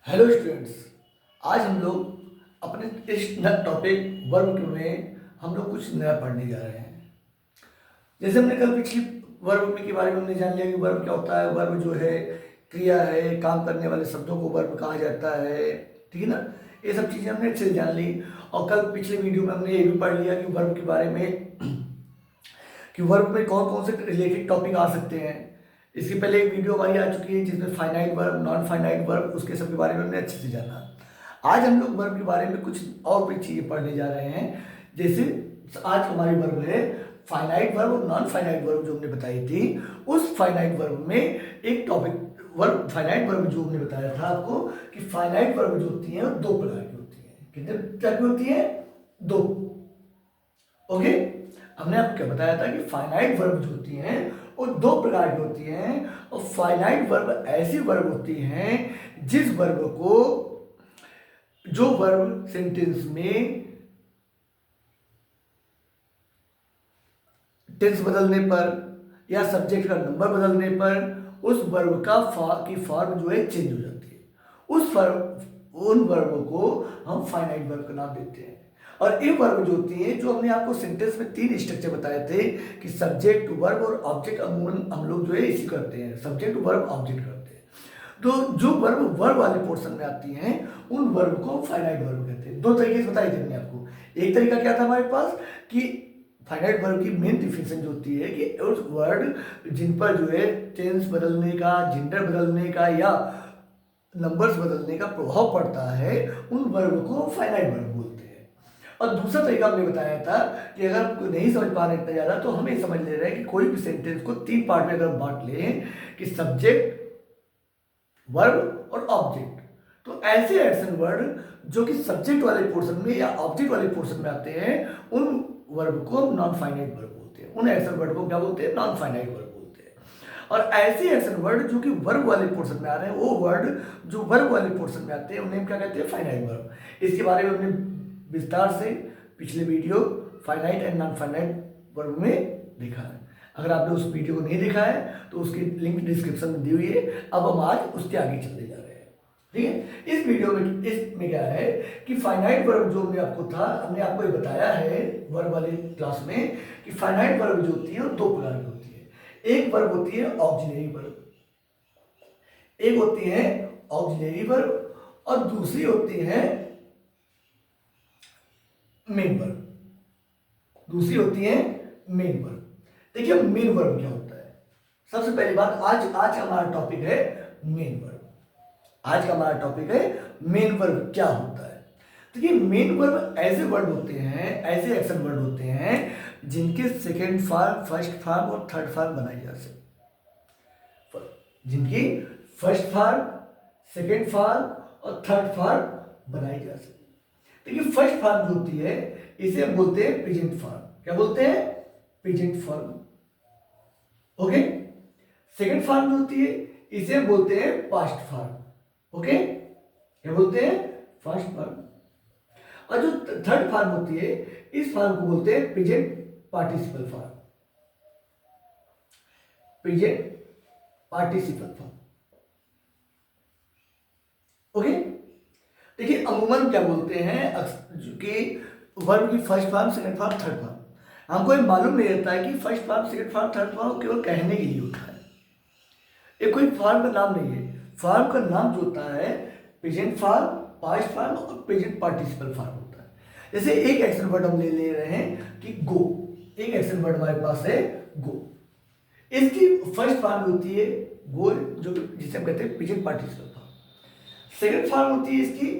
Hello students. आज हम लोग अपने इस टॉपिक वर्ब में हम लोग कुछ नया पढ़ने जा रहे हैं। जैसे हमने कल पिछली वर्ब के बारे में हमने जान लिया कि वर्ब क्या होता है। वर्ब जो है क्रिया है, काम करने वाले शब्दों को वर्ब कहा जाता है। ठीक है ना, ये सब चीज़ें हमने अच्छे से जान ली। और कल पिछले वीडियो में हमने ये भी पढ़ लिया कि वर्ब के बारे में कि वर्ब में कौन कौन से रिलेटेड टॉपिक आ सकते हैं। इसके पहले एक वीडियो हमारी आ चुकी है जिसमें finite verb, non finite verb, उसके सब के बारे में हमने अच्छे से जाना। आज हम लोग वर्ब के बारे में कुछ और भी चीज़ें पढ़ने जा रहे हैं। जैसे आज हमारी वर्ब है फाइनाइट वर्ब और नॉन फाइनाइट वर्ब जो हमने बताई थी। उस फाइनाइट वर्ब में एक टॉपिक वर्ब फाइनाइट वर्ब जो हमने बताया था आपको कि फाइनाइट वर्ब जो होती है वो दो प्रकार की होती है। कितने प्रकार की होती है? दो। ओके, हमने आपको क्या बताया था कि फाइनाइट वर्ब जो होती हैं वो दो प्रकार की होती हैं। और फाइनाइट वर्ब ऐसी वर्ब होती हैं जिस वर्ब को जो वर्ब सेंटेंस में टेंस बदलने पर या सब्जेक्ट का नंबर बदलने पर उस वर्ब की फॉर्म जो है चेंज हो जाती है। उन वर्ब को हम फाइनाइट वर्ब का नाम देते हैं। और ये वर्ब जो होती है, जो हमने आपको सेंटेंस में तीन स्ट्रक्चर बताए थे कि सब्जेक्ट, वर्ब और ऑब्जेक्ट, अमूमन हम लोग जो है इसी करते हैं, सब्जेक्ट वर्ब ऑब्जेक्ट करते हैं। तो जो वर्ब वर्ब वाले पोर्शन में आती हैं उन वर्ब को फाइनाइट वर्ब कहते हैं। दो तरीके से बताई थी हमने आपको। एक तरीका क्या था हमारे पास कि फाइनाइट वर्ब की मेन डिफिनेशन जो होती है कि उस वर्ड जिन पर जो है टेंस बदलने का, जेंडर बदलने का या नंबर्स बदलने का प्रभाव पड़ता है, उन वर्ब को फाइनाइट वर्ब बोलते हैं। और दूसरा तरीका हमने बताया था कि अगर आपको नहीं समझ पा रहे इतना ज़्यादा तो हमें समझ ले रहे हैं कि कोई भी सेंटेंस को तीन पार्ट में अगर बांट लें कि सब्जेक्ट, वर्ब और ऑब्जेक्ट, तो ऐसे एक्शन वर्ड जो कि सब्जेक्ट वाले पोर्शन में या ऑब्जेक्ट वाले पोर्शन में आते हैं उन वर्ब को नॉन फाइनाइट वर्ब बोलते हैं। उन एक्शन वर्ड को क्या बोलते हैं? नॉन फाइनाइट वर्ब बोलते हैं। और ऐसे एक्शन वर्ड जो कि वर्ब वाले पोर्शन में आ रहे हैं, वो वर्ड जो वर्ब वाले पोर्शन में आते हैं उन्हें हम क्या कहते हैं? Finite verb. इसके बारे में हमने विस्तार से पिछले video finite and non finite verb में देखा है। अगर आपने उस वीडियो को नहीं देखा है तो उसकी लिंक डिस्क्रिप्शन में दी हुई है। अब हम आज उसके आगे चलते जा रहे हैं। ठीक है, इस वीडियो में इसमें क्या है कि फाइनाइट वर्ब जो हमने आपको था, हमने आपको ये बताया है वर्ब वाली क्लास में कि फाइनाइट वर्ब जो होती है वो दो प्रकार की होती है। एक वर्ब होती है ऑक्सिलरी वर्ब, एक होती है ऑक्सिलरी वर्ब और दूसरी होती है मेन वर्ब। दूसरी होती है मेन वर्ब। देखिए मेन वर्ब क्या होता है। सबसे पहली बात, आज का हमारा टॉपिक है मेन वर्ब। आज का हमारा टॉपिक है मेन वर्ब क्या होता है। देखिए मेन वर्ब ऐसे वर्ड होते हैं, ऐसे एक्शन वर्ड होते हैं जिनके सेकेंड फॉर्म, फर्स्ट फॉर्म और थर्ड फॉर्म बनाई जा सके। जिनकी फर्स्ट फॉर्म, सेकेंड फॉर्म और थर्ड फॉर्म बनाई जा सके। देखिए फर्स्ट फॉर्म जो होती है इसे हम बोलते हैं प्रेजेंट फॉर्म। क्या बोलते हैं? Present form. Okay. Second form जो होती है इसे हम बोलते हैं पास्ट फॉर्म। ओके, क्या बोलते हैं? First form. और जो थर्ड फॉर्म होती है इस फॉर्म को बोलते हैं present participle form. Present participle form. Okay, देखिए अमूमन क्या बोलते हैं कि वर्ब की first form, second form, third form. हमको ये मालूम नहीं रहता है कि first form, second form, third form केवल कहने के लिए होता है। ये कोई फॉर्म का नाम नहीं है। फॉर्म का नाम जो होता है प्रेजेंट फॉर्म, पास्ट फॉर्म और प्रेजेंट पार्टिसिपल फॉर्म होता है। जैसे एक एक्शन वर्ड हम ले रहे हैं कि गो। एक एक्शन वर्ड हमारे पास है गो। इसकी फर्स्ट फॉर्म होती है गो, जो जिसे हम कहते हैं present participle form. Second form होती है इसकी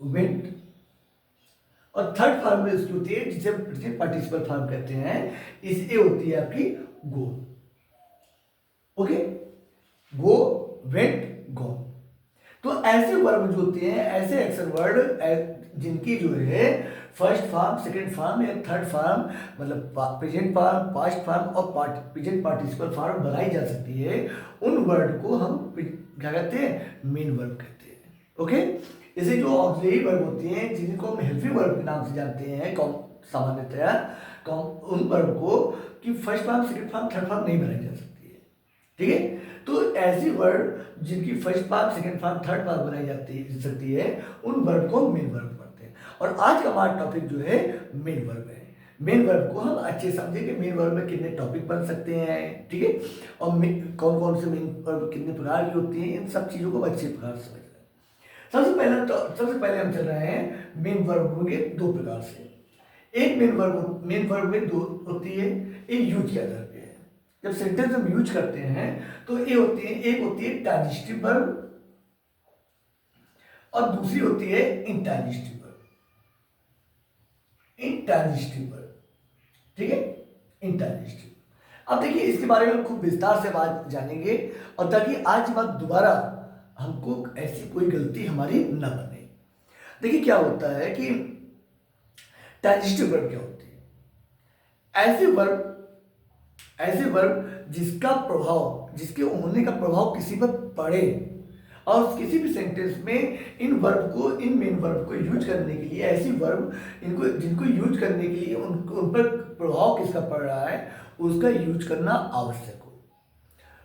वेंट और थर्ड फॉर्म इसकी होती है जिसे हम प्रेजेंट पार्टिसिपल फॉर्म कहते हैं। इस ये होती है आपकी गो। ओके, गो, वेंट, गॉन। तो ऐसे वर्ब जो होते हैं, ऐसे एक्शन वर्ड जिनकी जो है फर्स्ट फॉर्म, सेकंड फॉर्म या थर्ड फॉर्म, मतलब प्रेजेंट फॉर्म, पास्ट फॉर्म और प्रेजेंट पार्टिसिपल फॉर्म बनाई जा सकती है, उन वर्ड को हम क्या कहते हैं? मेन वर्ब कहते हैं। ओके, जैसे जो ऑक्सिलरी वर्ब होती हैं जिनको हम हेल्पिंग वर्ब के नाम से जानते हैं सामान्यतया, उन वर्ब को कि first form, second form, third form नहीं बनाई जा सकती है। ठीक है, तो ऐसी वर्ड जिनकी first form, second form, third form बनाई जाती सकती है, उन वर्ड को मेन वर्ब कहते हैं। और आज का हमारा टॉपिक जो है मेन वर्ब है। मेन वर्ब को हम अच्छे समझें कि मेन वर्ब में कितने टॉपिक बन सकते हैं, ठीक है, और कौन कौन से मेन वर्ब कितने प्रकार की होती हैं, इन सब चीज़ों को अच्छे प्रकार से समझ रहे हैं। सबसे पहले हम चल रहे हैं मेन वर्ब के दो प्रकार से। एक मेन वर्ब में दो होती है, एक यूज के आधार पे है। जब सेंटेंस हम यूज करते हैं तो ये होती है, एक होती है ट्रांजिटिव वर्ब और दूसरी होती है इंट्रांजिटिव वर्ब। इंट्रांजिटिव वर्ब, ठीक है, इंट्रांजिटिव। अब देखिए इसके बारे में हम खूब विस्तार से बात जानेंगे, और ताकि आज बात दोबारा हमको ऐसी कोई गलती हमारी न बने। देखिए क्या होता है कि ट्रांजिटिव वर्ब क्या होती है? ऐसे वर्ब जिसका प्रभाव, जिसके होने का प्रभाव किसी पर पड़े, और किसी भी सेंटेंस में इन मेन वर्ब को यूज करने के लिए, ऐसी वर्ब जिनको यूज करने के लिए उन पर प्रभाव किसका पड़ रहा है, उसका यूज करना आवश्यक हो।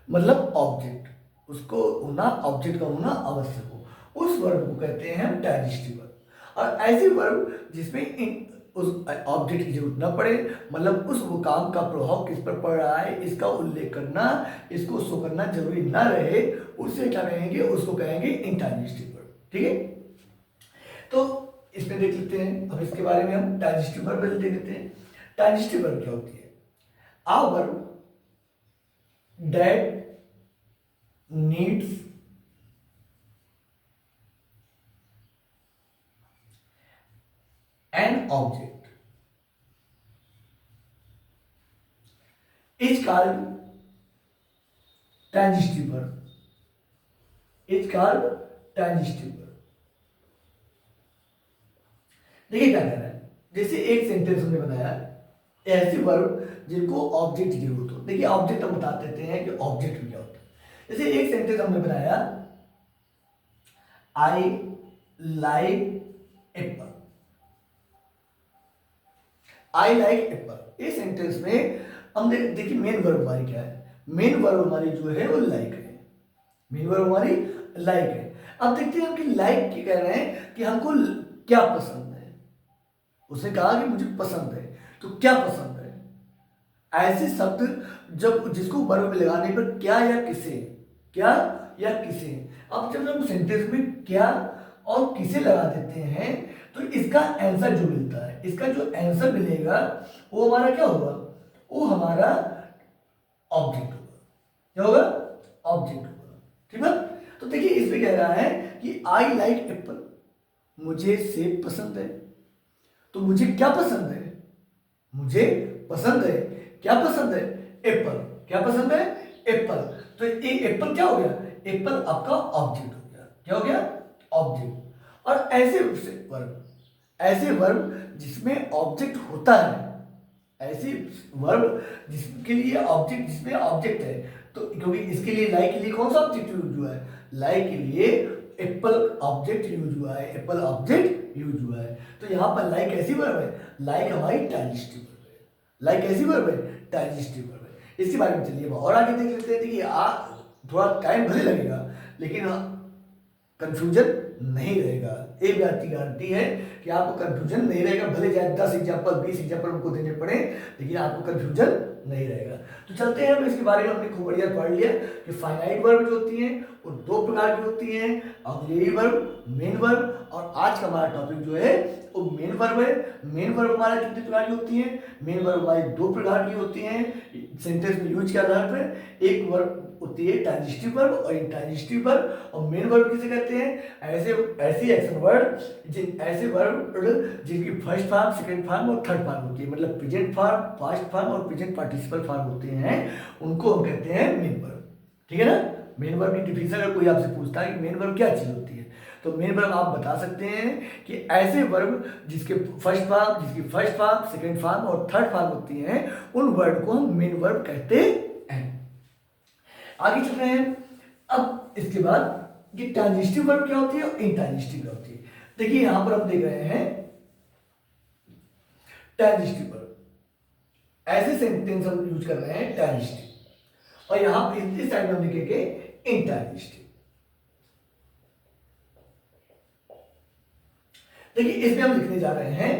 मतलब ऑब्जेक्ट, उसको होना, ऑब्जेक्ट का होना आवश्यक हो, उस वर्ब को कहते हैं हम ट्रांजिटिव वर्ब। और ऐसी वर्ब जिसमें उस ऑब्जेक्ट की जरूरत न पड़े, मतलब उस वो काम का प्रभाव किस पर पड़ रहा है इसका उल्लेख करना, इसको शो करना जरूरी ना रहे, उससे क्या कहेंगे, उसको कहेंगे इंट्रांजिटिव वर्ब, ठीक है। तो इसमें देख लेते हैं, अब इसके बारे में हम ट्रांजिटिव वर्ब देख लेते हैं। ट्रांजिटिव वर्ब क्या होती है? A verb that needs an object is called transitive verb. Is called transitive verb. देखिए क्या कह रहा है, जैसे एक सेंटेंस हमने बनाया, ऐसे वर्ब जिनको ऑब्जेक्ट की जरूरत हो। देखिए ऑब्जेक्ट हम बता देते हैं कि ऑब्जेक्ट क्या होता है। जैसे एक सेंटेंस हमने बनाया, I like Apple. I like Apple, इस सेंटेंस में हम देखिए मेन वर्ब हमारी क्या है? मेन वर्ब हमारी जो है वो लाइक है। मेन वर्ब हमारी लाइक है। अब देखते हैं हम कि लाइक क्या कह रहे हैं कि हमको क्या पसंद है। उसने कहा कि मुझे पसंद है, तो क्या पसंद है? ऐसे शब्द जब जिसको वर्ब में लगाने पर क्या या किसे, क्या या किसे, अब जब हम सेंटेंस में क्या और किसे लगा देते हैं तो इसका आंसर जो मिलता है, इसका जो आंसर मिलेगा वो हमारा क्या होगा? वो हमारा ऑब्जेक्ट होगा। क्या होगा? ऑब्जेक्ट होगा, ठीक है। तो देखिए इसमें कह रहा है कि आई लाइक एप्पल, मुझे सेब पसंद है। तो मुझे क्या पसंद है? मुझे पसंद है, क्या पसंद है? एप्पल। क्या पसंद है? एप्पल। तो ये एप्पल क्या हो गया? एप्पल आपका ऑब्जेक्ट हो गया। क्या हो गया? ऑब्जेक्ट। और ऐसे वर्ब जिसमें ऑब्जेक्ट होता है, ऐसी वर्ब जिसके लिए ऑब्जेक्ट, जिसमें ऑब्जेक्ट है, तो क्योंकि इसके लिए लाइक के लिए कौन सा ऑब्जेक्ट यूज हुआ है? लाइक के लिए एप्पल ऑब्जेक्ट यूज हुआ है, एप्पल ऑब्जेक्ट यूज हुआ है। तो यहाँ पर लाइक ऐसी वर्ब है, लाइक हमारी ट्रांजिटिव वर्ब है। लाइक ऐसी वर्ब है, ट्रांजिटिव वर्ब है। इसके बारे में चलिए और आगे देख लेते हैं। देखिए थोड़ा टाइम भले लगेगा, लेकिन कंफ्यूजन नहीं रहेगा। एक बात की गारंटी है कि आपको कंफ्यूजन नहीं रहेगा, भले चाहे 10 एग्जाम्पल 20 एग्जाम्पल उनको देने पड़े, लेकिन आपको कंफ्यूजन नहीं रहेगा। तो चलते हैं, हम इसके बारे में हमने खूब बढ़िया पढ़ लिया कि फाइनाइट वर्ब जो होती हैं वो दो प्रकार की होती हैं, ऑक्सिलरी वर्ब, मेन वर्ब। और आज का हमारा टॉपिक जो है वो मेन वर्ब है। मेन वर्ब हमारा कितने प्रकार की होती है? मेन वर्ब हमारी दो प्रकार की होती हैं सेंटेंस में यूज के आधार पर। एक वर्ब होती है ट्रांजिटिव वर्ब और इंट्रांजिटिव वर्ब। और मेन वर्ब किसे कहते हैं? ऐसी एक्शन वर्ड, ऐसे वर्ब जिनकी फर्स्ट फॉर्म, सेकंड फॉर्म और थर्ड फॉर्म होती है, मतलब प्रेजेंट फॉर्म, पास्ट फॉर्म और प्रेजेंट पार्टिसिपल फॉर्म होते हैं, उनको हम कहते हैं मेन वर्ब। ठीक है ना? मेन वर्ब की डिफिनेशन अगर कोई आपसे पूछता है कि मेन वर्ब क्या चीज होती है, तो मेन वर्ब आप बता सकते हैं कि ऐसे वर्ब जिसकी फर्स्ट फॉर्म, सेकंड फॉर्म और थर्ड फॉर्म होती हैं, उन वर्ड को हम मेन वर्ब कहते हैं। आगे चल रहे हैं। अब इसके बाद ये ट्रांजिटिव वर्ब क्या होती है और इंट्रांजिटिव क्या होती है। देखिए यहां पर हम देख रहे हैं ट्रांजिटिव वर्ब, ऐसे सेंटेंस हम यूज कर रहे हैं ट्रांजिटिव। और यहां पे इस साइड में हम लिखेंगे इंटरजेस्टिव। देखिए इसमें हम लिखने जा रहे हैं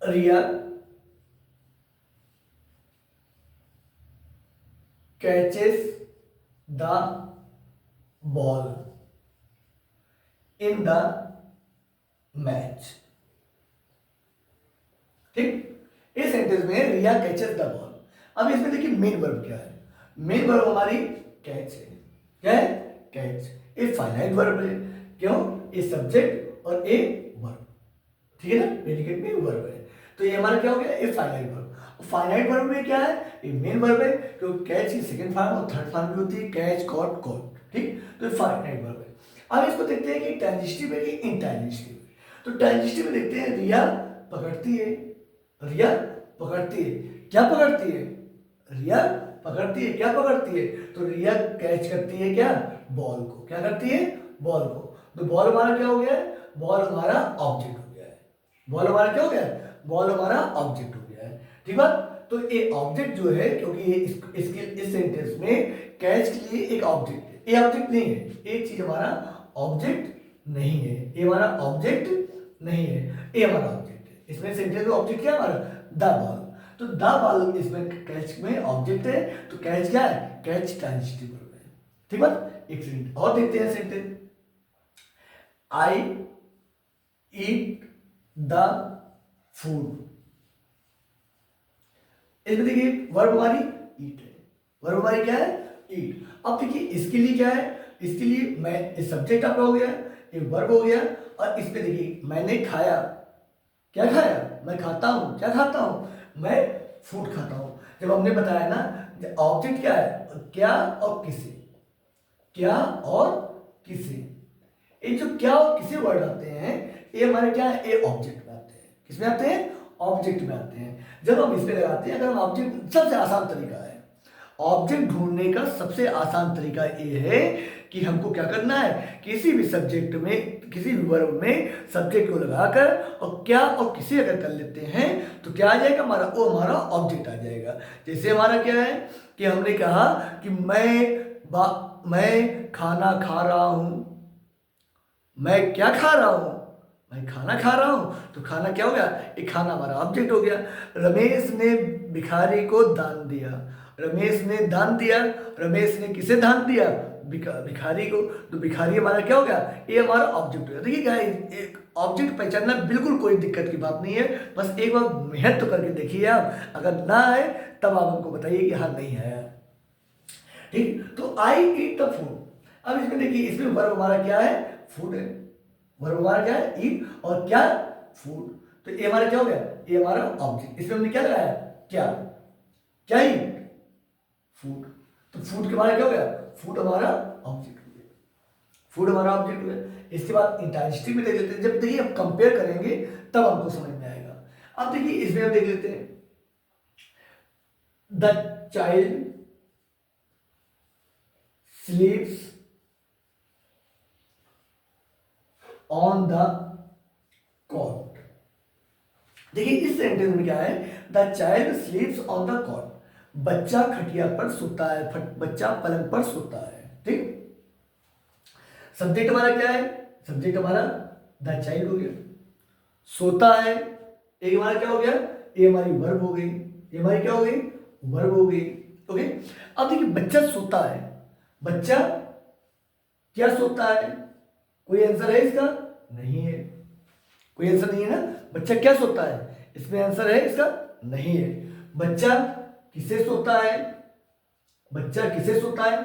Riya catches the ball in the match. ठीक, इस सेंटेंस में रिया कैचेस द बॉल। अब इसमें देखिए मेन वर्ब क्या है। मेन वर्ब हमारी कैच है। क्या है? कैच। ये फाइनाइट वर्ब है। क्यों? ये सब्जेक्ट और ए वर्ब, ठीक है ना, प्रेडिकेट में वर्ब है। तो ये हमारा क्या हो गया? ये फाइनाइट वर्ब। फाइनाइट वर्ब में क्या है? ये मेन वर्ब है, क्योंकि कैच की सेकंड फॉर्म और थर्ड फॉर्म भी होती है, कैच, कॉट, कॉट। ठीक, तो ये फाइनाइट वर्ब है। अब इसको देखते हैं कि ट्रांजिटिव है कि इंट्रांजिटिव है। तो ट्रांजिटिव में देखते हैं रिया पकड़ती है। रिया पकड़ती है। क्या पकड़ती है? रिया पकड़ती है। क्या पकड़ती है? तो रिया कैच करती है क्या? बॉल को। क्या करती है? बॉल को। तो बॉल हमारा क्या हो गया है? बॉल हमारा ऑब्जेक्ट हो गया है। बॉल हमारा क्या हो गया है? बॉल हमारा ऑब्जेक्ट हो गया है। ठीक है, तो ये ऑब्जेक्ट जो है, क्योंकि ये इसके इस सेंटेंस में कैच के लिए एक ऑब्जेक्ट है, ये ऑब्जेक्ट नहीं है, एक चीज हमारा ऑब्जेक्ट नहीं है, ये हमारा ऑब्जेक्ट नहीं है, ये हमारा ऑब्जेक्ट है। इसमें सेंटेंस में ऑब्जेक्ट क्या है हमारा? The ball. तो द बॉल इसमें कैच में ऑब्जेक्ट है, तो कैच क्या है? कैच ट्रांजिटिव वर्ब है। ठीक है, एक सेंटेंस और देखते हैं। Sentence I eat the food. इसमें देखिए वर्ब हमारी ईट है। वर्ब हमारी क्या है? ईट। अब देखिए इसके लिए क्या है? इसके लिए मैं सब्जेक्ट आपका हो गया, ये वर्ब हो गया, और इसमें देखिए मैंने खाया। क्या खाया? मैं खाता हूं। क्या खाता हूं? मैं फूड खाता हूं। जब हमने बताया ना ऑब्जेक्ट क्या है? क्या और किसे। क्या और किसे, ये जो क्या और किसे वर्ड आते हैं, ये हमारे क्या है? ये ऑब्जेक्ट में आते हैं। किसमें आते हैं? ऑब्जेक्ट में आते हैं। जब हम इसमें लगाते हैं, अगर हम ऑब्जेक्ट, सबसे आसान तरीका है ऑब्जेक्ट ढूंढने का, सबसे आसान तरीका ये है कि हमको क्या करना है? किसी भी सब्जेक्ट में, किसी भी वर्ब में सब्जेक्ट को लगाकर और क्या और किसे अगर कर लेते हैं तो क्या आ जाएगा हमारा? वो हमारा ऑब्जेक्ट आ जाएगा। जैसे हमारा क्या है कि हमने कहा कि मैं खाना खा रहा हूं। मैं क्या खा रहा हूं? मैं खाना खा रहा हूं। तो खाना क्या हो गया? ये खाना हमारा ऑब्जेक्ट हो गया। रमेश ने भिखारी को दान दिया। रमेश ने दान दिया। रमेश ने किसे दान दिया? भिखारी को। तो भिखारी हमारा क्या हो गया? ये हमारा ऑब्जेक्ट हो गया। देखिए क्या है, एक ऑब्जेक्ट पहचानना बिल्कुल कोई दिक्कत की बात नहीं है, बस एक बार मेहनत तो करके देखिए आप। अगर ना आए तब आप हमको बताइए कि हाँ नहीं आया। ठीक, तो आई ईट द फूड। अब इसमें देखिए, इसमें वर्ब हमारा क्या है? फूड है। वर्ब हमारा क्या है? ईट। और क्या? फूड। तो ये हमारा क्या हो गया? ये हमारा ऑब्जेक्ट। इसमें हमने क्या लगाया? क्या। क्या ईट? फूड। तो फूड के हमारा क्या हो गया? फूड हमारा ऑब्जेक्ट हो गया। फूड हमारा ऑब्जेक्ट हो गया। इसके बाद इंट्रांजिटिव में देख लेते हैं। जब देखिए हम कंपेयर करेंगे तब हमको समझ में आएगा। अब देखिए इसमें हम देख लेते हैं the child sleeps on the cot. देखिए इस सेंटेंस में क्या है? The child sleeps on the cot. बच्चा खटिया पर सोता है, बच्चा पलंग पर सोता है। ठीक, सब्जेक्ट हमारा क्या है? सब्जेक्ट हमारा द चाइल्ड हो गया। सोता है, एक हमारा क्या हो गया? ये हमारी वर्ब हो गई। ये हमारी क्या हो गई? वर्ब हो गई। ओके, अब देखिए बच्चा सोता है। बच्चा क्या सोता है? कोई आंसर है इसका? नहीं है, कोई आंसर नहीं है ना। बच्चा क्या सोता है? इसमें आंसर है इसका? नहीं है। बच्चा किसे सोता है? बच्चा किसे सोता है?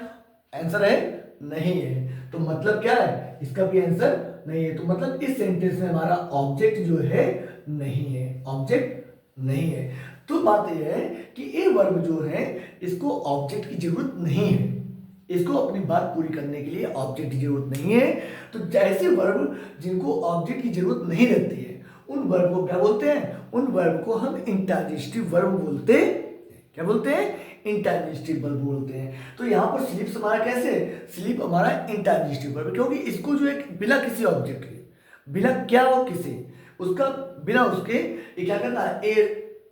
आंसर है? नहीं है। तो मतलब क्या है? इसका भी आंसर नहीं है। तो मतलब इस सेंटेंस में हमारा ऑब्जेक्ट जो है नहीं है, ऑब्जेक्ट नहीं है। तो बात यह है कि ये वर्ब जो है इसको ऑब्जेक्ट की जरूरत नहीं है। इसको अपनी बात पूरी करने के लिए ऑब्जेक्ट की जरूरत नहीं है। तो जैसे वर्ब जिनको ऑब्जेक्ट की जरूरत नहीं रहती है उन वर्ब को क्या बोलते हैं? उन वर्ब को हम इंट्रांजिटिव वर्ब बोलते हैं। क्या बोलते हैं? इंट्रांजिटिव वर्ब बोलते हैं। तो यहाँ पर स्लीप्स हमारा कैसे? स्लीप हमारा इंट्रांजिटिव वर्ब, क्योंकि इसको जो है बिना किसी ऑब्जेक्ट के, बिना क्या और किसे, उसका बिना उसके ये क्या करता है? ए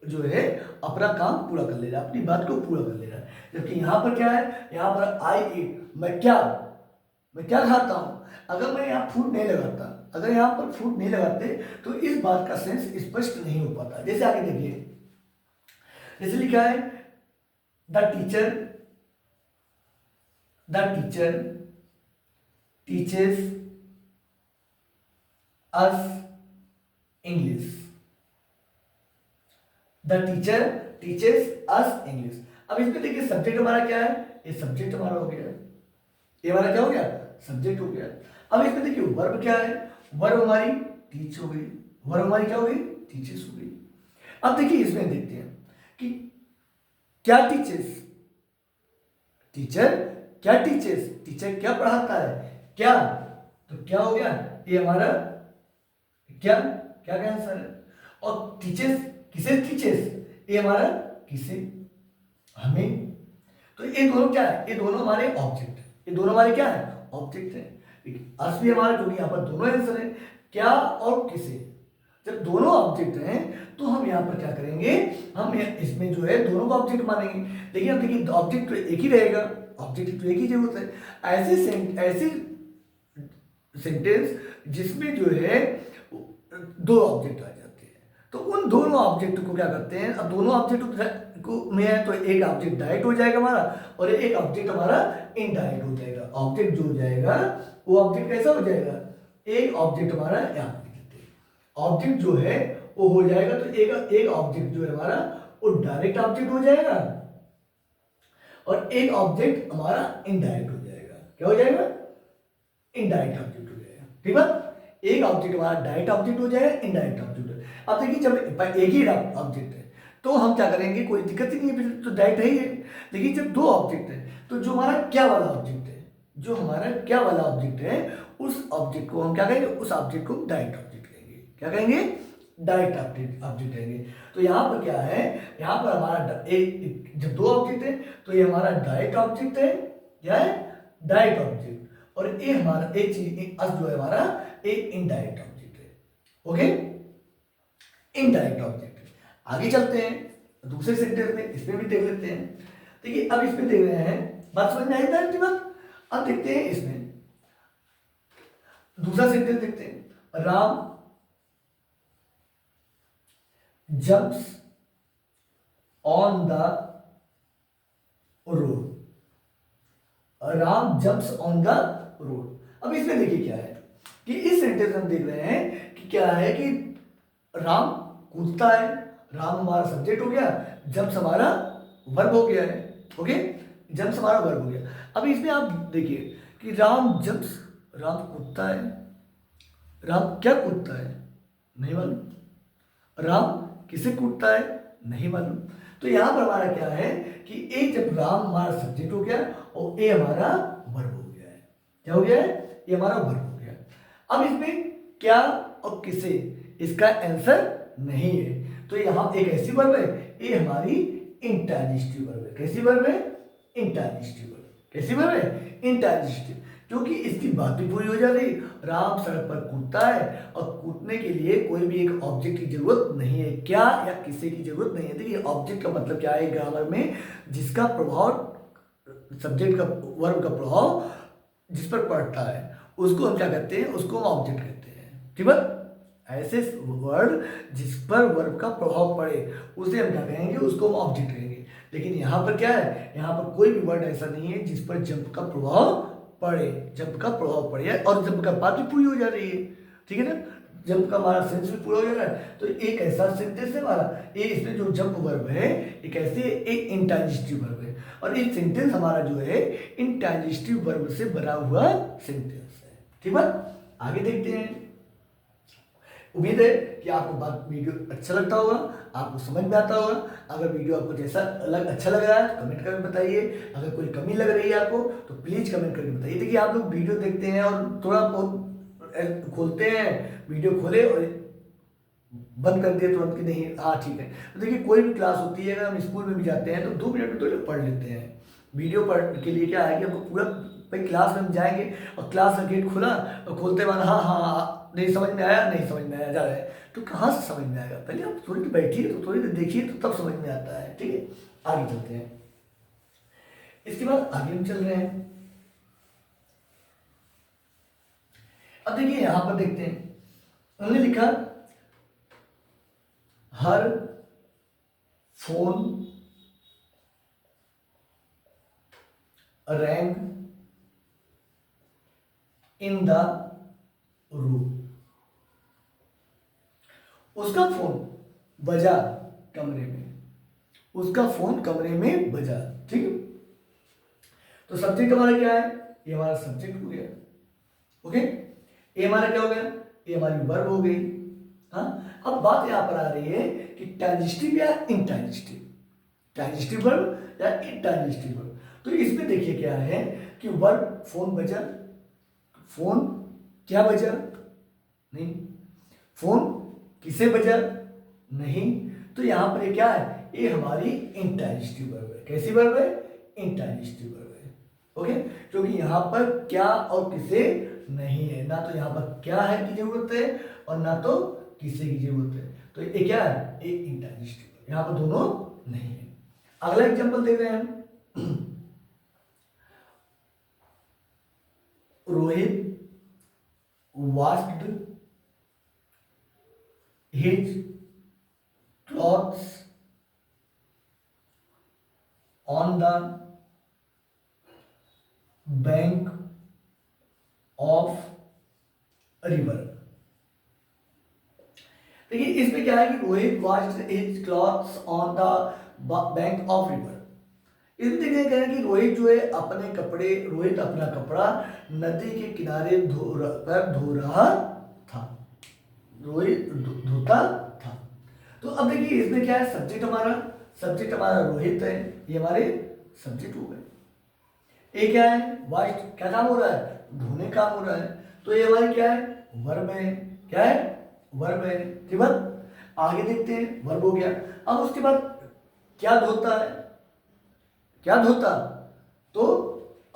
जो है अपना काम पूरा कर ले रहा है, अपनी बात को पूरा कर ले रहा है। जबकि यहाँ पर क्या है, यहाँ पर आई ईट, मैं क्या खाता हूँ। अगर मैं यहाँ फूड नहीं लगाता, अगर यहाँ पर फूड नहीं लगाते तो इस बात का सेंस स्पष्ट नहीं हो पाता। जैसे आगे देखिए, जैसे लिखा है the teacher teaches us English. The teacher teaches us English. अब इसमें देखिए सब्जेक्ट हमारा क्या है, ये सब्जेक्ट हमारा हो गया, ये हमारा क्या हो गया, सब्जेक्ट हो गया। अब इसमें देखिए वर्ब क्या है, वर्ब हमारी टीच हो गई, वर्ब हमारी क्या हो गई, टीचेस हो गई। अब देखिए इसमें देखते हैं कि क्या टीचेस, टीचर क्या टीचेस, टीचर क्या पढ़ाता है, क्या, तो क्या हो गया, ये हमारा क्या क्या का आंसर है। और टीचेस किसे टीचेस, ये हमारा किसे, हमें। तो ये दोनों क्या है, ये दोनों हमारे ऑब्जेक्ट है, ये दोनों हमारे क्या है, ऑब्जेक्ट है। अर्थ भी हमारा, क्योंकि यहाँ पर दोनों आंसर है, क्या और किसे। जब दोनों ऑब्जेक्ट हैं तो हम यहाँ पर क्या करेंगे, हम इसमें जो है दोनों को ऑब्जेक्ट मानेंगे। लेकिन अब देखिए ऑब्जेक्ट तो एक ही रहेगा, ऑब्जेक्ट तो एक ही जरूरत है। ऐसे सेंटेंस जिसमें जो है दो ऑब्जेक्ट आ जाते हैं, तो उन दोनों ऑब्जेक्ट को क्या करते हैं, अब दोनों ऑब्जेक्ट को में है तो एक ऑब्जेक्ट डायरेक्ट हो जाएगा हमारा और एक ऑब्जेक्ट हमारा इनडायरेक्ट हो जाएगा। ऑब्जेक्ट जो हो जाएगा वो ऑब्जेक्ट कैसा हो जाएगा, एक ऑब्जेक्ट हमारा यहाँ ऑब्जेक्ट जो है वो हो जाएगा, तो एक ऑब्जेक्ट जो है हमारा वो डायरेक्ट ऑब्जेक्ट हो जाएगा और एक ऑब्जेक्ट हमारा इनडायरेक्ट हो जाएगा। क्या हो जाएगा, इनडायरेक्ट ऑब्जेक्ट हो जाएगा। ठीक है, एक ऑब्जेक्ट हमारा डायरेक्ट ऑब्जेक्ट हो जाएगा, इनडायरेक्ट ऑब्जेक्ट। अब देखिए जब एक ही ऑब्जेक्ट है तो हम क्या करेंगे, कोई दिक्कत ही नहीं है, तो डायरेक्ट है ही है। लेकिन जब दो ऑब्जेक्ट है तो जो हमारा क्या वाला ऑब्जेक्ट है, जो हमारा क्या वाला ऑब्जेक्ट है, उस ऑब्जेक्ट को हम क्या कहेंगे, उस ऑब्जेक्ट को डायरेक्ट ऑब्जेक्ट कहेंगे। क्या कहेंगे, डायरेक्ट ऑब्जेक्ट कहेंगे। तो यहाँ पर क्या है, यहाँ पर हमारा जब दो ऑब्जेक्ट है तो ये हमारा डायरेक्ट ऑब्जेक्ट है, क्या है, डायरेक्ट ऑब्जेक्ट, और ये हमारा एक चीज जो है हमारा एक इनडायरेक्ट ऑब्जेक्ट है। Okay, indirect object. आगे चलते हैं दूसरे सेंटेंस में, इसमें भी देख लेते हैं। देखिए अब इसमें देख रहे हैं, बात समझ में आई था बात। अब देखते हैं इसमें दूसरा सेंटेंस देखते हैं, Ram jumps on the road. Ram jumps on the road. अब इसमें देखिए क्या है कि इस सेंटेंस में हम देख रहे हैं कि क्या है कि राम कूदता है, राम हमारा सब्जेक्ट हो गया, जंप्स हमारा वर्ब हो गया है। ओके, जंप्स हमारा वर्ब हो गया। अब इसमें आप देखिए कि राम जंप्स, राम कूदता है, राम क्या कूदता है नहीं मालूम, राम किसे कूदता है नहीं मालूम। तो यहां पर हमारा क्या है कि एक जब राम हमारा सब्जेक्ट हो गया और ए हमारा वर्ब हो गया है। क्या हो गया है, ये हमारा वर्ब हो गया। अब इसमें क्या और किसे, इसका आंसर नहीं है। तो यहां एक ऐसी वर्ब है, ये हमारी इंट्रांजिटिव वर्ब है। कैसी वर्ब है, इंट्रांजिटिव वर्ब। कैसी वर्ब है, इंट्रांजिटिव, क्योंकि इसकी बात भी पूरी हो जा रही। राम सड़क पर कूदता है और कूदने के लिए कोई भी एक ऑब्जेक्ट की जरूरत नहीं है, क्या या किसी की जरूरत नहीं है। देखिए ऑब्जेक्ट का मतलब क्या है ग्रामर में, जिसका प्रभाव सब्जेक्ट का वर्ब का प्रभाव जिस पर पड़ता है उसको हम क्या कहते हैं, उसको हम ऑब्जेक्ट कहते हैं। ठीक है, ऐसे वर्ड जिस पर वर्ब का प्रभाव पड़े उसे हम क्या कहेंगे, उसको हम ऑब्जेक्ट कहेंगे। लेकिन यहाँ पर क्या है, यहाँ पर कोई भी वर्ड ऐसा नहीं है जिस पर जंप का प्रभाव पड़े, जंप का प्रभाव पड़े और जंप का बात भी पूरी हो जा रही है। ठीक है ना, जंप का हमारा सेंस भी पूरा हो जा रहा है। तो एक ऐसा सेंटेंस है हमारा, ये इसमें जो जंप वर्ब है एक ऐसे एक इंट्रांजिटिव वर्ब है, और ये सेंटेंस हमारा जो है इंट्रांजिटिव वर्ब से बना हुआ सेंटेंस है। ठीक है, आगे देखते हैं। उम्मीद है कि आपको बात वीडियो अच्छा लगता होगा, आपको समझ में आता होगा। अगर वीडियो आपको जैसा अच्छा लग रहा है तो कमेंट करके बताइए। अगर कोई कमी लग रही है आपको तो प्लीज़ कमेंट करके बताइए। देखिए आप लोग वीडियो देखते हैं और थोड़ा बहुत खोलते हैं, वीडियो खोले और बंद कर दिए तुरंत कि नहीं हाँ ठीक है। तो देखिए कोई भी क्लास होती है, अगर हम स्कूल में भी जाते हैं तो 2 मिनट में तो लोग पढ़ लेते हैं। वीडियो पढ़ के लिए क्या है कि हमको पूरा भाई क्लास में हम जाएंगे और क्लास का गेट खुला और खोलते बाद हाँ हाँ नहीं समझ में आया, नहीं समझ में आया, जा रहे हैं। तो कहाँ से समझ में आएगा? पहले आप थोड़ी देर बैठिए, तो थोड़ी देर देखिए, तो तब समझ में आता है। ठीक है, आगे चलते हैं। इसके बाद आगे हम चल रहे हैं। अब देखिए यहां पर देखते हैं, उन्होंने लिखा हर phone rang in the room. उसका फोन बजा कमरे में, उसका फोन कमरे में बजा। ठीक है, तो सब्जेक्ट हमारा क्या है? ये हमारा सब्जेक्ट हो गया। ओके, ये हमारा क्या हो गया? ये हमारी वर्ब हो गई। हाँ, अब बात यहां पर आ रही है कि ट्रांजिटिव या इंट्रांजिटिव, ट्रांजिटिव वर्ब या इंट्रांजिटिव वर्ब। तो इसमें देखिए क्या है कि वर्ब फोन बजा, फोन क्या बजा? नहीं। फोन किसे बजा? नहीं। तो यहां पर ये क्या है? ये हमारी इंट्रांजिटिव वर्ब है। कैसी वर्ब है? इंट्रांजिटिव वर्ब है। ओके, क्योंकि यहां पर क्या और किसे नहीं है, ना तो यहां पर क्या है की जरूरत है और ना तो किसे की जरूरत है। तो ये क्या है? ये इंट्रांजिटिव, यहां पर दोनों नहीं है। अगला एग्जांपल देख रहे हैं हम। Rohit washed his clothes on the bank of river। देखिए इसमें क्या है कि Rohit washed his clothes on the bank of river। इसमें देखिए कह रहे हैं कि रोहित जो है अपने कपड़े, रोहित अपना कपड़ा नदी के किनारे धो रहा था। रोहित धोता था। तो अब देखिए इसमें क्या है? सब्जेक्ट हमारा, सब्जेक्ट हमारा रोहित है, ये हमारे सब्जेक्ट हो गए। ये क्या है? वास्ट, क्या काम हो रहा है? धोने काम हो रहा है। तो ये हमारी क्या है? वर्ब है। क्या है? वर्ब है। ठीक बात। आगे देखते हैं, वर्ब हो गया। अब उसके बाद क्या धोता है? क्या धोता? तो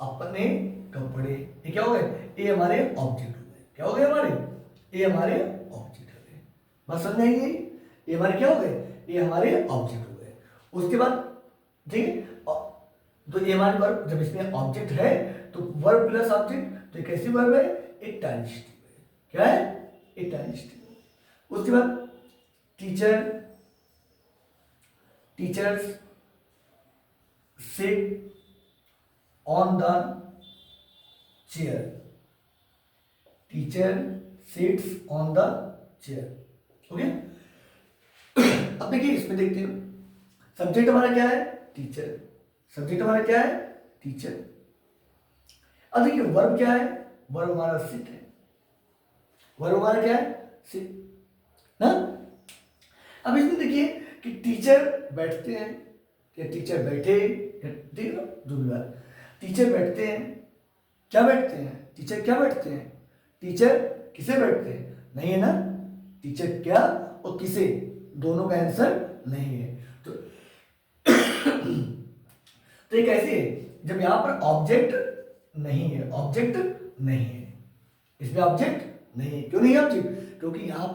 अपने कपड़े। ये क्या हो गए? ये हमारे ऑब्जेक्ट हो गए। क्या हो गए हमारे? ये हमारे ऑब्जेक्ट हो गए। बात समझ में आएगी? ये हमारे क्या हो गए? ये हमारे ऑब्जेक्ट हो गए। उसके बाद ठीक है, तो ये हमारे वर्ब, जब इसमें ऑब्जेक्ट है तो वर्ब प्लस ऑब्जेक्ट, तो ये कैसी वर्ब है? एक ट्रांजिटिव है। क्या है? एक ट्रांजिटिव। उसके बाद teacher, teachers sit on the chair। Teacher sits on the chair। Okay, अब देखिए इसमें देखते हैं, सब्जेक्ट हमारा क्या है? टीचर। सब्जेक्ट हमारा क्या है? टीचर। अब देखिए वर्ब क्या है? वर्ब हमारा सिट है। वर्ब हमारा क्या है? सिट ना। अब इसमें देखिए कि टीचर बैठते हैं या टीचर बैठे, ठीक है, जो भी बात, टीचर बैठते हैं। क्या बैठते हैं? टीचर क्या बैठते हैं? टीचर किसे बैठते हैं? नहीं है ना। टीचर क्या और किसे, दोनों का आंसर नहीं है। तो तो ये कैसे है? जब यहां पर ऑब्जेक्ट नहीं है, ऑब्जेक्ट नहीं है, इसमें ऑब्जेक्ट नहीं है। क्यों नहीं है ऑब्जेक्ट? क्योंकि यहां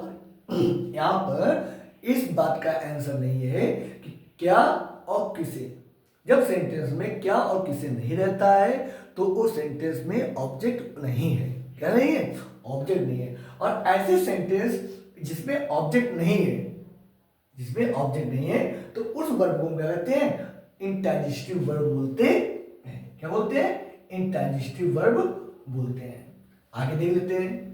पर इस बात का आंसर नहीं है कि क्या और किसे। जब सेंटेंस में क्या और किसे नहीं रहता है तो उस सेंटेंस में ऑब्जेक्ट नहीं है। क्या नहीं है? ऑब्जेक्ट नहीं है। और ऐसे सेंटेंस जिसमें ऑब्जेक्ट नहीं है, जिसमें ऑब्जेक्ट नहीं है, तो उस वर्ब को क्या कहते हैं? इंट्रांजिटिव वर्ब बोलते हैं। क्या बोलते हैं? इंट्रांजिटिव वर्ब बोलते हैं। आगे देख लेते हैं।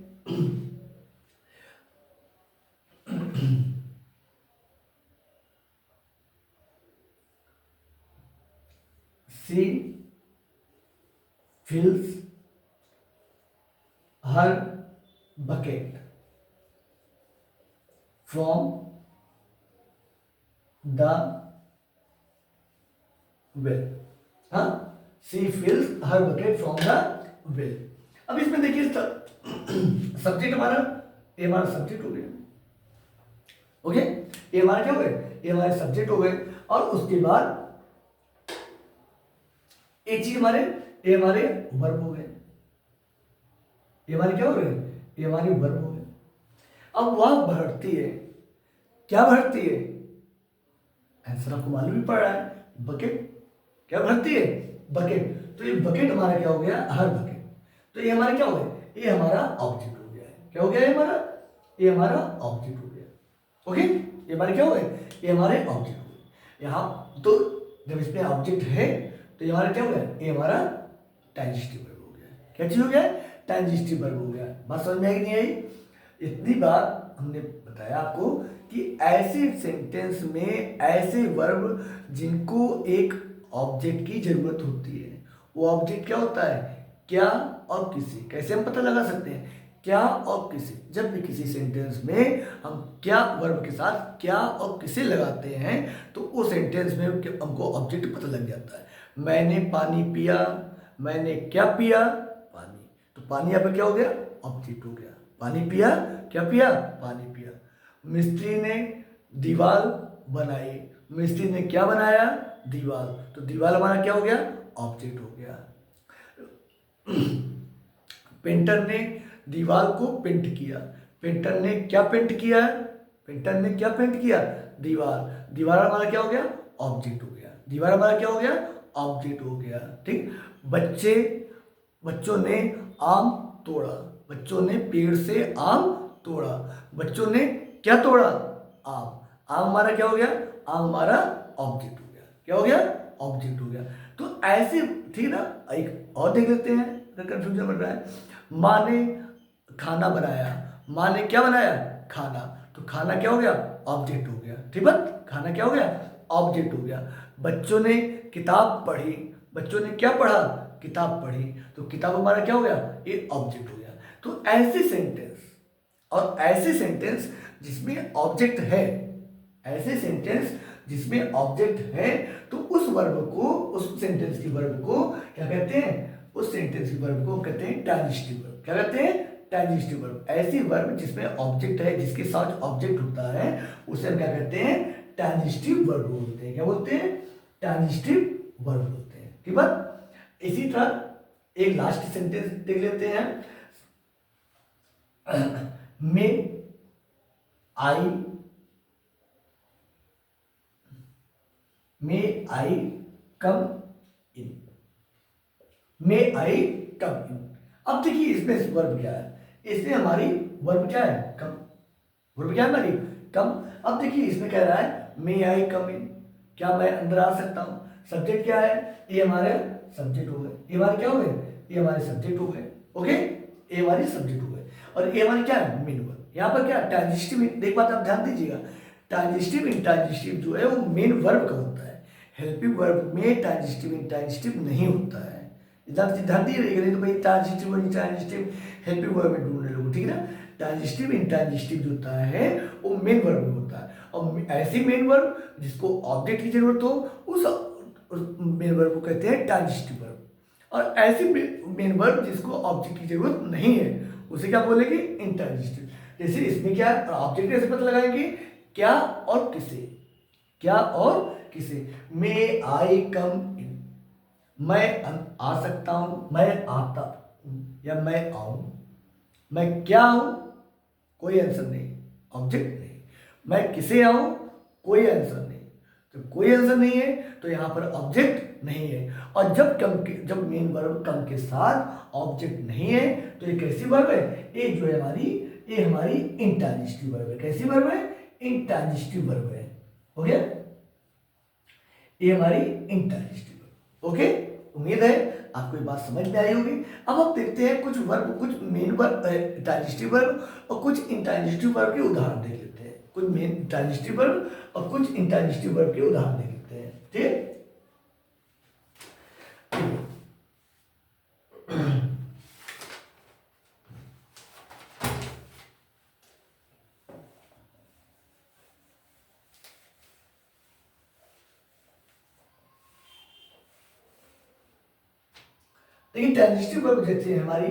She fills her bucket from the well। हाँ, she fills her bucket from the well। अब इसमें देखिए सब्जेक्ट हमारा, ये हमारा सब्जेक्ट हो गया। ओके, ये हमारा क्या हो गए? ये हमारे सब्जेक्ट हो गए। और उसके बाद एक चीज हमारे, ये हमारे वर्ब हो गए। ये हमारे क्या हो गए? ये हमारे वर्ब हो गए। अब वह भरती है, क्या भरती है? आंसर आपको मालूम ही पड़ रहा है, बकेट। क्या भरती है? बकेट। तो ये बकेट हमारा क्या हो गया? हर बकेट। तो ये हमारा क्या हो गया? ये हमारा ऑब्जेक्ट हो गया है। क्या हो गया? ये हमारा ऑब्जेक्ट हो गया। ओके, ये हमारे क्या हो गए? ये हमारे ऑब्जेक्ट हो गए। यहाँ तो जब इसमें ऑब्जेक्ट है तो ये हमारा क्या हो गया? ये हमारा ट्रांजिटिव वर्ब हो गया। क्या चीज हो गया? ट्रांजिटिव वर्ब हो गया। बात समझ में आई कि नहीं आई? इतनी बात हमने बताया आपको कि ऐसे सेंटेंस में ऐसे वर्ब जिनको एक ऑब्जेक्ट की जरूरत होती है, वो ऑब्जेक्ट क्या होता है? क्या और किसी। कैसे हम पता लगा सकते हैं? क्या और किसी। जब भी किसी सेंटेंस में हम क्या वर्ब के साथ क्या और किसे लगाते हैं तो उस सेंटेंस में हमको ऑब्जेक्ट पता लग जाता है। मैंने पानी पिया, मैंने क्या पिया? पानी। तो पानी यहाँ पे क्या हो गया? ऑब्जेक्ट हो गया। पानी पिया, क्या पिया? पानी पिया। मिस्त्री ने दीवार बनाई, मिस्त्री ने क्या बनाया? दीवार। तो दीवार हमारा क्या हो गया? ऑब्जेक्ट हो गया। पेंटर ने दीवार को पेंट किया, पेंटर ने क्या पेंट किया? पेंटर ने क्या पेंट किया? दीवार। दीवार हमारा क्या हो गया? ऑब्जेक्ट हो गया। दीवार हमारा क्या हो गया? ऑब्जेक्ट हो गया। ठीक। बच्चों ने आम तोड़ा, बच्चों ने पेड़ से आम तोड़ा। बच्चों ने क्या तोड़ा? आम। आम हमारा क्या हो गया? आम हमारा ऑब्जेक्ट हो गया। क्या हो गया? ऑब्जेक्ट हो गया। तो ऐसे, ठीक ना। एक और देख लेते हैं अगर कंफ्यूजन बन रहा है। माँ ने खाना बनाया, माँ ने क्या बनाया? खाना। तो खाना क्या हो गया? ऑब्जेक्ट हो गया। ठीक बात। खाना क्या हो गया? ऑब्जेक्ट हो गया। बच्चों ने किताब पढ़ी, बच्चों ने क्या पढ़ा? किताब पढ़ी। तो किताब हमारा क्या हो गया? ये ऑब्जेक्ट हो गया। तो ऐसे सेंटेंस और ऐसे सेंटेंस जिसमें ऑब्जेक्ट है, ऐसे सेंटेंस जिसमें ऑब्जेक्ट है, तो उस वर्ब को, उस सेंटेंस की वर्ब को क्या कहते हैं? उस सेंटेंस की वर्ब को कहते हैं ट्रांजिटिव वर्ब। क्या कहते हैं? Transitive verb. ऐसी वर्ब जिसमें ऑब्जेक्ट है, जिसके साथ ऑब्जेक्ट होता है, उसे हम क्या कहते हैं? ट्रांजिटिव वर्ब बोलते हैं। क्या बोलते हैं? ट्रांजिटिव वर्ब बोलते हैं। ठीक बात। इसी तरह एक लास्ट सेंटेंस देख लेते हैं। मे आई, मे आई कम इन, मे आई कम इन। अब देखिए इसमें वर्ब क्या है? इसमें हमारी वर्ब क्या है? कम। वर्ब क्या है हमारी? कम। अब देखिए इसमें कह रहा है मे आई कम इन, क्या मैं अंदर आ सकता हूं? सब्जेक्ट क्या है? ये हमारे सब्जेक्ट हो गए। ये हमारे क्या हो गए? ये हमारे सब्जेक्ट हो गए। ओके, ये हमारे सब्जेक्ट हो गए। और ये हमारी क्या है? Main verb. यहाँ पर क्या ट्रांजिटिव, देख बात आप ध्यान दीजिएगा। ट्रांजिटिव इंट्रांजिटिव जो है वो मेन वर्ब का होता है। हेल्पिंग वर्ब में ट्रांजिटिव इंट्रांजिटिव नहीं होता है। ध्यान दिए रहेगा, नहीं तो भाई ट्रांजिटिव और इंट्रांजिटिव हेल्पिंग वर्ब में ढूंढने लोगों। ठीक है ना। ट्रांजिटिव इंट्रांजिटिव जो होता है वो मेन वर्ब में होता है। और ऐसी मेन वर्ब जिसको ऑब्जेक्ट की जरूरत हो, उस मेन वर्ब को कहते हैं ट्रांजिटिव वर्ब। और ऐसी मेन वर्ब जिसको ऑब्जेक्ट की जरूरत नहीं है उसे क्या बोलेंगे? इंट्रांजिटिव। जैसे इसमें क्या ऑब्जेक्ट कैसे पता लगाएंगे? क्या और किसे। क्या और किसे। मे आई कम इन, मैं आ सकता हूं, मैं आता हूं, या मैं आऊं। मैं क्या हूं? कोई आंसर नहीं, ऑब्जेक्ट नहीं। मैं किसे आऊं? कोई आंसर नहीं। तो कोई आंसर नहीं है तो यहां पर ऑब्जेक्ट नहीं है। और जब मेन वर्ब कम के साथ ऑब्जेक्ट नहीं है तो ये कैसी वर्ब है? ये जो है हमारी, ये हमारी इंट्रांजिटिव वर्ब है। कैसी वर्ब है? इंट्रांजिटिव वर्ब है। हो गया? ये हमारी इंट्रांजिटिव वर्ब। ओके, उम्मीद है आपको ये बात समझ में आई होगी। अब आप देखते हैं कुछ वर्ब, कुछ मेन वर्ब ट्रांजिटिव वर्ब और कुछ इंट्रांजिटिव वर्ब के उदाहरण देख लेते हैं। कुछ मेन ट्रांजिटिव वर्ब और कुछ इंट्रांजिटिव वर्ब के उदाहरण देख लेते हैं। ठीक। देखिए ट्रांजिटिव वर्ब जैसे है हमारी,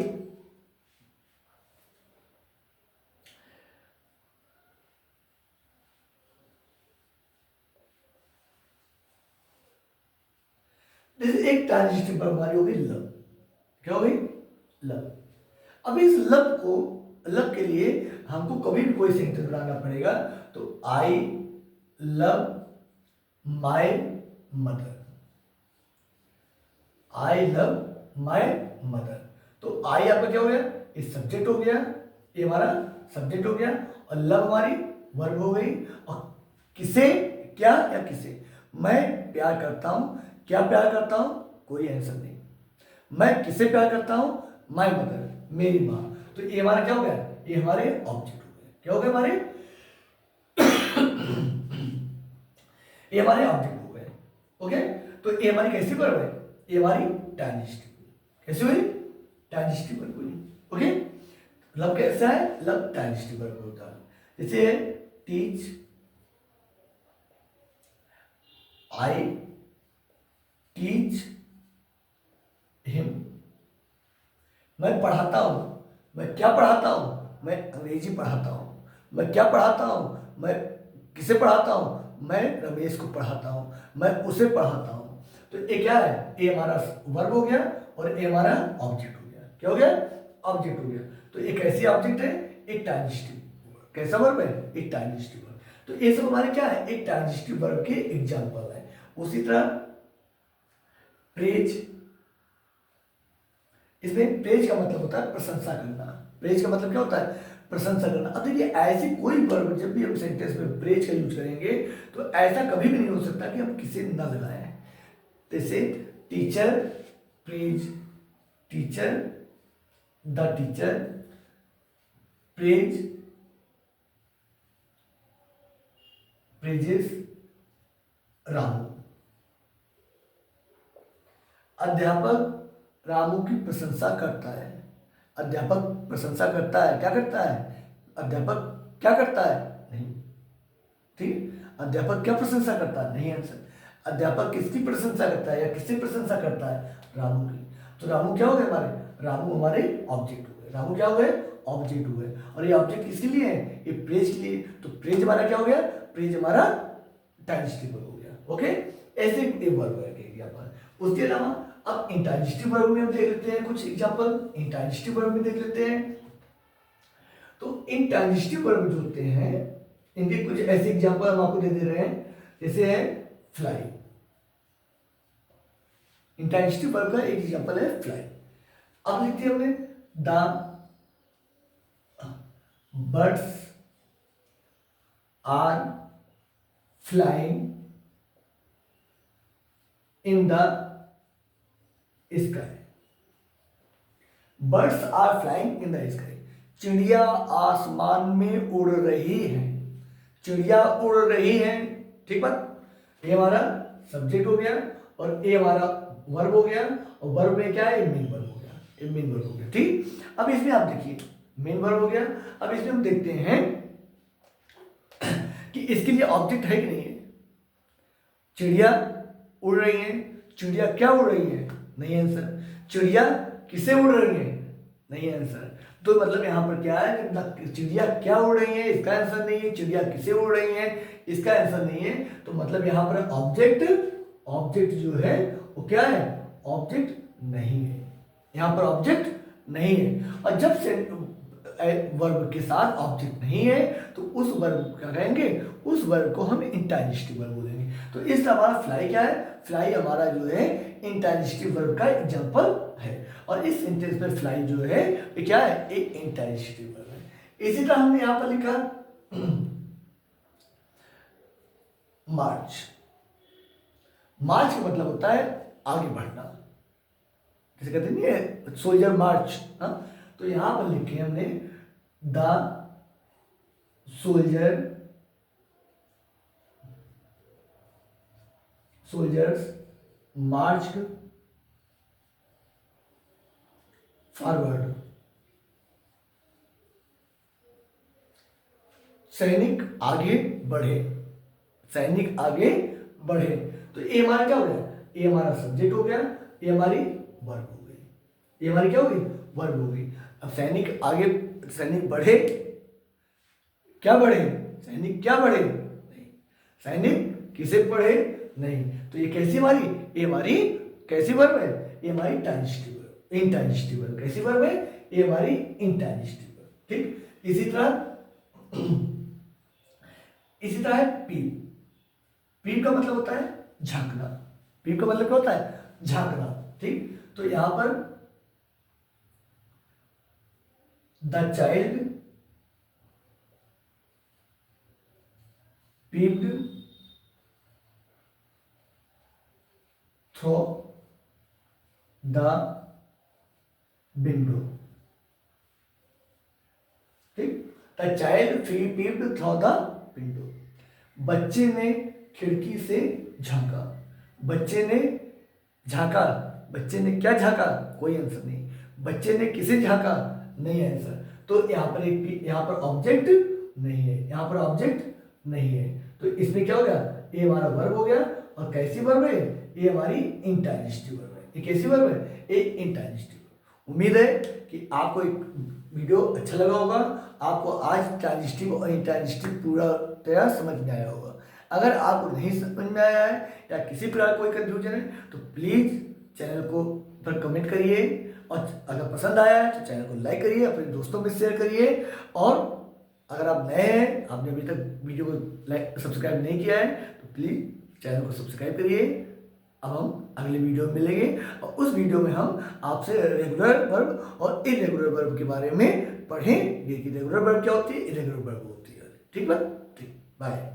जैसे एक ट्रांजिटिव वर्ब हमारी होगी लव। क्या होगी? लव। अब इस लव को लव के लिए हमको कभी भी कोई सेंटेंस बनाना पड़ेगा, तो I love my mother, I love my mother. तो आई आपका क्या हो गया, ये सब्जेक्ट हो गया, ये हमारा सब्जेक्ट हो गया, और लव हमारी वर्ब हो गई। और किसे, क्या या किसे, मैं प्यार करता हूं, क्या प्यार करता हूं, कोई आंसर नहीं। मैं किसे प्यार करता हूं, माय मदर, मेरी माँ। तो ये हमारा क्या हो गया, ये हमारे ऑब्जेक्ट हो गए। क्या हो गए हमारे ये हमारे ऑब्जेक्ट हो गए। ओके, तो ये हमारी कैसी वर्ब है, ये हमारी ट्रांजिटिव कैसी हुई, ट्रांजिटिव वर्ब हुई। ओके, लव कैसा है, लव ट्रांजिटिव वर्ब होता है। जैसे टीच, आई टीच हिम, मैं पढ़ाता हूं, मैं क्या पढ़ाता हूं, मैं अंग्रेजी पढ़ाता हूं। मैं क्या पढ़ाता हूं, मैं किसे पढ़ाता हूं, मैं रमेश को पढ़ाता हूं, मैं उसे पढ़ाता हूं। तो ये क्या है, ये हमारा वर्ब हो गया और ये हमारा ऑब्जेक्ट हो गया। क्या हो गया, ऑब्जेक्ट हो गया। तो एक ऐसी ऑब्जेक्ट है, एक ट्रांजिटिव। कैसा वर्ब है, एक ट्रांजिटिव वर्ब। तो ये सब हमारे क्या है, एक ट्रांजिटिव वर्ब के एग्जांपल है। उसी तरह प्रेज, इसमें प्रेज का मतलब होता है प्रशंसा करना। प्रेज का मतलब क्या होता है, प्रशंसा करना। अब देखिए ऐसी कोई वर्ब जब भी हम सेंटेंस में प्रेज का यूज करेंगे तो ऐसा कभी भी नहीं हो सकता कि हम किसे न लगाएं। जैसे teacher praise, teacher, the teacher praise, praises Ramu, अध्यापक रामू की प्रशंसा करता है। अध्यापक प्रशंसा करता है, क्या करता है, अध्यापक क्या करता है, नहीं। ठीक, अध्यापक क्या प्रशंसा करता है, नहीं आंसर। अध्यापक किसकी प्रशंसा करता है या किसकी प्रशंसा करता है, रामू की। तो रामू क्या हो गए हमारे, रामू हमारे ऑब्जेक्ट हो गए। रामू क्या हो गए, ऑब्जेक्ट हो गए। और ये ऑब्जेक्ट किसके लिए है, ये प्रेज के लिए। तो प्रेज हमारा क्या हो गया, प्रेज हमारा ट्रांजिटिव हो गया। ओके, ऐसे एक वर्ब है एग्जांपल। उसके अलावा अब इंट्रांजिटिव वर्ब में हम देख लेते हैं कुछ एग्जांपल। इंट्रांजिटिव वर्ब में देख लेते हैं। तो इंट्रांजिटिव वर्ब जो होते हैं इनके कुछ ऐसे एग्जांपल हम आपको दे रहे हैं। जैसे है फ्लाई, इंट्रांजिटिव वर्ब का एक एग्जांपल है फ्लाई। अब लिखते हैं हमने the birds are flying in the sky. Birds are flying in the sky, चिड़िया आसमान में उड़ रही हैं। चिड़िया उड़ रही हैं, ठीक बात। ये हमारा सब्जेक्ट हो गया और ये हमारा वर्ब हो गया। और वर्ब में क्या है, ये मेन वर्ब हो गया, ये मेन वर्ब हो गया। ठीक, अब इसमें आप देखिए मेन वर्ब हो गया। अब इसमें हम देखते हैं कि इसके लिए ऑब्जेक्ट है कि नहीं है। चिड़िया उड़ रही है, चिड़िया क्या उड़ रही है, नहीं आंसर। चिड़िया किसे उड़ रही है, नहीं आंसर। तो मतलब यहाँ पर क्या है कि चिड़िया क्या उड़ रही है, इसका आंसर नहीं है। चिड़िया किसे उड़ रही है, इसका आंसर नहीं है। तो मतलब यहाँ पर ऑब्जेक्ट जो है वो क्या है, ऑब्जेक्ट नहीं है। यहाँ पर ऑब्जेक्ट नहीं है। और जब से वर्ब के साथ ऑब्जेक्ट नहीं है तो उस वर्ब क्या कहेंगे, उस वर्ब को हम इंट्रांजिटिव वर्ब बोलेंगे। तो इस हमारा फ्लाई क्या है, फ्लाई हमारा जो है इंट्रांजिटिव वर्ब का एग्जांपल है। और इस सेंटेंस में फ्लाई जो है ये क्या है, एक इंट्रांजिटिव वर्ब है। इसी तरह हमने यहां पर लिखा मार्च। मार्च का मतलब होता है आगे बढ़ना, जैसे कहते नहीं है सोल्जर मार्च। तो यहां पर लिखे हमने द सोल्जर्स मार्च फॉरवर्ड। सैनिक आगे बढ़े, सैनिक आगे बढ़े। तो ये हमारा क्या हो गया, ये हमारा सब्जेक्ट हो गया, ये हमारी वर्ब हो गई, ये हमारी क्या हो गई, वर्ब हो गई। अब सैनिक आगे, सैनिक बढ़े, क्या बढ़े, सैनिक क्या बढ़े, नहीं। सैनिक किसे पढ़े, नहीं। तो ये कैसी हमारी, ये हमारी कैसी वर्ब है, ये हमारी ट्रांजिटिव वर्ब, इंट्रांजिटिव वर्ब। कैसी वर्ब है, ये हमारी इंट्रांजिटिव वर्ब। ठीक। इसी तरह है पीप। पीप का मतलब होता है झांकना। पीप का मतलब क्या होता है? झांकना। ठीक। तो यहां पर the child peeped through the window. ठीक। The child peeped through the window. बच्चे ने खिड़की से झांका। बच्चे ने झांका। बच्चे ने क्या झांका? कोई आंसर नहीं। बच्चे ने किसे झांका? नहीं आंसर। तो यहाँ पर ऑब्जेक्ट नहीं है, यहाँ पर ऑब्जेक्ट नहीं है। तो इसमें क्या हो गया? ये हमारा वर्ब हो गया। और कैसी वर्ब है? ये हमारी इंट्रांजिटिव वर्ब है। ये कैसी वर्ब है? ये इंट्रांजिटिव। उम्मीद है कि आपको एक वीडियो अच्छा लगा होगा। आपको आज ट्रांजिटिव और इंट्रांजिटिव पूरा तरह समझ में आया होगा। अगर आपको नहीं समझ में आया है या किसी प्रकार कोई कंफ्यूजन है तो प्लीज़ चैनल को पर कमेंट करिए, और अगर पसंद आया है तो चैनल को लाइक करिए, अपने दोस्तों में शेयर करिए। और अगर आप नए हैं, आपने अभी तक वीडियो को सब्सक्राइब नहीं किया है तो प्लीज़ चैनल को सब्सक्राइब करिए। अब हम अगले वीडियो में मिलेंगे, और उस वीडियो में हम आपसे रेगुलर वर्ब और इरेगुलर वर्ब के बारे में पढ़ेंगे कि रेगुलर वर्ब क्या होती है, इरेगुलर वर्ब होती है। ठीक है, ठीक, बाय।